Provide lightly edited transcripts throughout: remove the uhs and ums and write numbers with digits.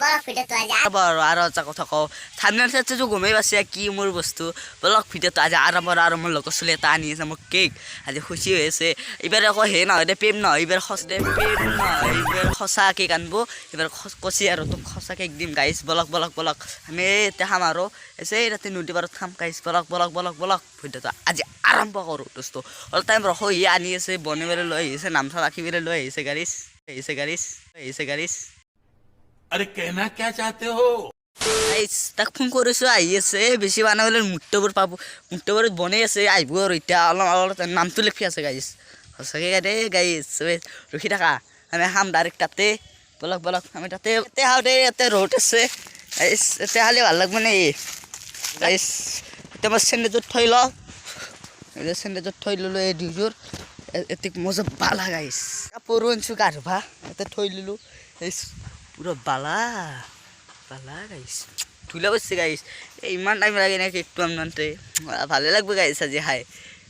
আৰু এটা কথা কওঁ থাম্বনেইলতে যে গমেই পাইছে কি মোৰ বস্তু বলক ভিডিঅ'টো আজি আৰম্ভ আৰু মোৰ লগত চলি এটা আনি আছে মোক কেক আজি খুচি হৈ আছে এইবাৰ আকৌ হে নহয় দে প্ৰেম নহয় এইবাৰ সঁচা কেক আনব এইবাৰ কচি আৰু তোক সঁচা কেক দিম গাইছ বলক আমি এতিয়া খাম আৰু এছে ৰাতি নদী পাৰত খাম গাইছ বলক ভিডিঅ'টো আজি আৰম্ভ কৰোঁ দোস্ত অলপ টাইম ৰখো হি আনি আছে বনিবলৈ লৈ আহিছে নামথা ৰাখিবলৈ লৈ আহিছে গাড়ীছ अरे कहना क्या चाहते हो গাইছ তাক ফোন কৰিছোঁ আহি আছে বেছি মানুহ হ'লে মুহূৰ্তবোৰ পাব মুহূৰ্তবোৰত বনাই আছে আহিব আৰু এতিয়া অলপ নামটো লিখি আছে গাইছ সঁচাকৈ দেই গাইছ ৰখি থাকা আমি খাম ডাইৰেক্ট তাতে বলক আমি তাতে খাওঁ দেই ইয়াতে ৰ'দ আছে গাইছ ইয়াতে খালে ভাল লাগব নে গাইছ এতিয়া মই চেণ্ডেজত থৈ লওঁ চেণ্ডেজত থৈ ল'লোঁ এই দুযোৰ এতিক মজা বালা গাইছ কাপোৰো আনিছোঁ গা ধুবা ইয়াতে থৈ ল'লোঁ গাইছ পুৰা বালা গাইছ ধুলা বসছে গাইছ ইমান টাইম লাগে না কেকটো আনতে ভালে লাগবে গাইছ আজি খাই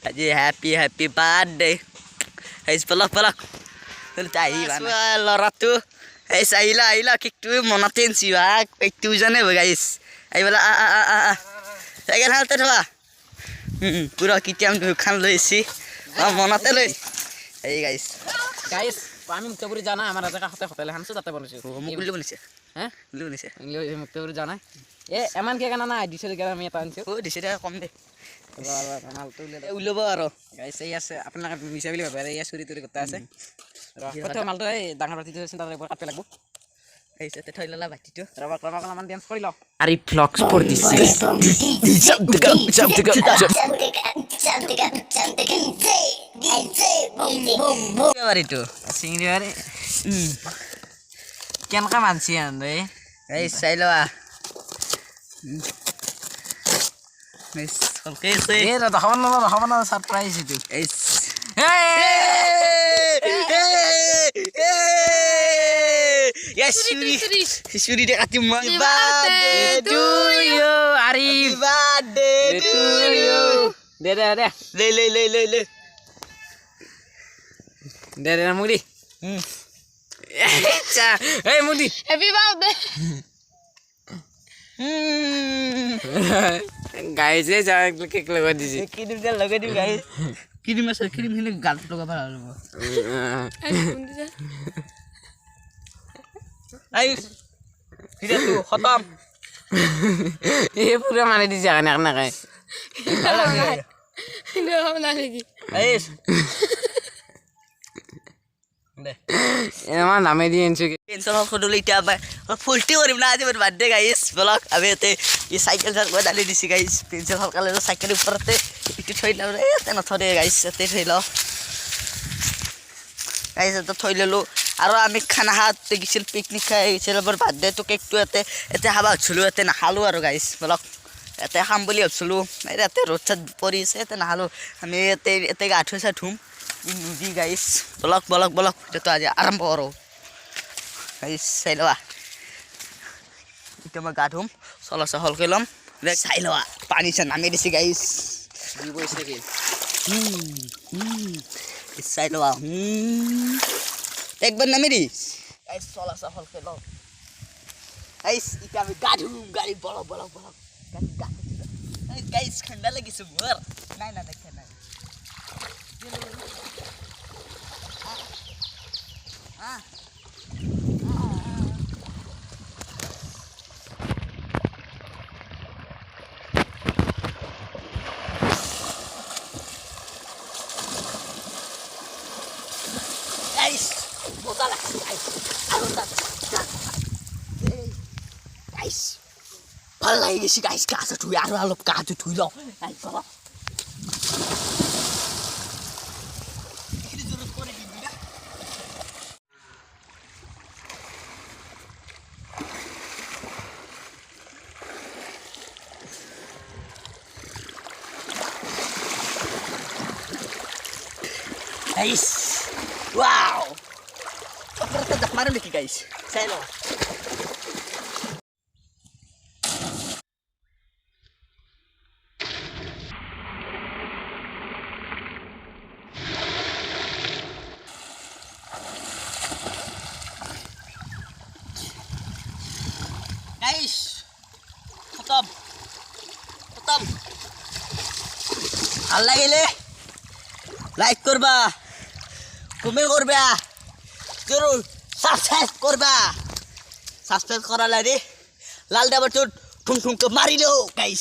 আজি হ্যাপি বাৰ্থডে গাইছ বলক ল'ৰাটো গাইছ আহিলা কেকটো মনতে আনছি কেকটো জানে গাইছ আহি পেলাই চাইকেল হালতে থবা পুৰা কেতিয়াম খান লৈ আহিছি মনতে লৈ এই গাইছ আমি মুক্তপুৰী জানা আমাৰ এটা কাষতে হোটেল খানছো তাতে বনাইছো মুকুলি বনিছে হ্যাঁ বনিছে মুক্তপুৰী জানা এমান কেক আনা নাই 200 টকা আমি এটা আনিছো দিছে কম দে মালটো ওলাব আৰু গাইছ এই আছে আপোনালোকে মিছা বুলি ভাবে এই চুৰি তুৰি গোটা আছে প্ৰথম মালটো এই ডাঙৰ বাতিটো চিন্তা কৰিব কাটিব লাগিব এইতে থৈ ল'লা বাতিটো ৰবা অলপমান ডেন্স কৰি লওঁ আৰি ফ্লক্স ফৰ দিছ বাৰীটো চিঙৰি বাৰী কেনেকা মানছি আনবে এই চাই লোৱা এই দেখাব না সাৰপ্ৰাইজ এইটো চুৰি দে কাটি মই দে মুদি এই মুদি হ্যাপি বার্থডে গাইছে যা কেক লগাই দিছি ক্রিম তেল লগাই দিবি গাইছ ক্রিম আছে ক্রিম হিনে গালত লগাব লাগিব গাইছ ভিডিওটো খতম এই পুরা মারি দিছে কানে কানে গাই গাইছ দে এমা নামে দি এনছো পেন্সিল হল এতিয়া ফুলটি কৰিম না আজি মোৰ বাৰ্থডে গাইছ বলক আমি ইয়াতে এই চাইকেল ডালি দিছি গাইছ পেন্সিল হলকালে চাইকেলৰ ওপৰতে ইটো থৈ লওঁ ইয়াতে নথৰে গাইছ ইয়াতে থৈ লওঁ গাইছ ইয়াতে থৈ ল'লোঁ আৰু আমি খানা খাওঁতে গৈছিল পিকনিক খাই গৈছিল মোৰ বাৰ্থডেটো কেকটো ইয়াতে খাব হৈছিলোঁ ইয়াতে নাখালোঁ আৰু গাইছ বলক ইয়াতে খাম বুলি ভাবিছিলোঁ ইয়াতে ৰ'দ চাত পৰিছে ইয়াতে নাখালোঁ আমি ইয়াতে গা ধুম নদী গাইছ বলক এতিয়াতো আজি আৰম্ভ কৰোঁ গাইছ চাই লোৱা এতিয়া মই গা ধুম চলা হলকৈ ল'ম চাই লোৱা পানী চাই নামি দিছে গাইছ চাই লোৱা একবাৰ নামি দিছ গাইছ চলা হলকৈ ল'ম গাইছ এতিয়া আমি গা ধুম গাড়ী বলক গাইছ ঠাণ্ডা লাগিছে মোৰ নাই ঠাণ্ডা guys, mota লাগছে guys আৰু guys ভাল লাগি গৈছে guys গাটো ধুই আৰু অলপ গাটো ধুই লওঁ guys বলা guys wow apa dah kemarin lagi guys saya loh ভাল লাগিলে লাইক করবা কমেন্ট করবা জরুর সাবস্ক্রাইব করবা সাবস্ক্রাইব করা লাগে লাল ডাবর ঠুং ঠুং মারি দাও গাইস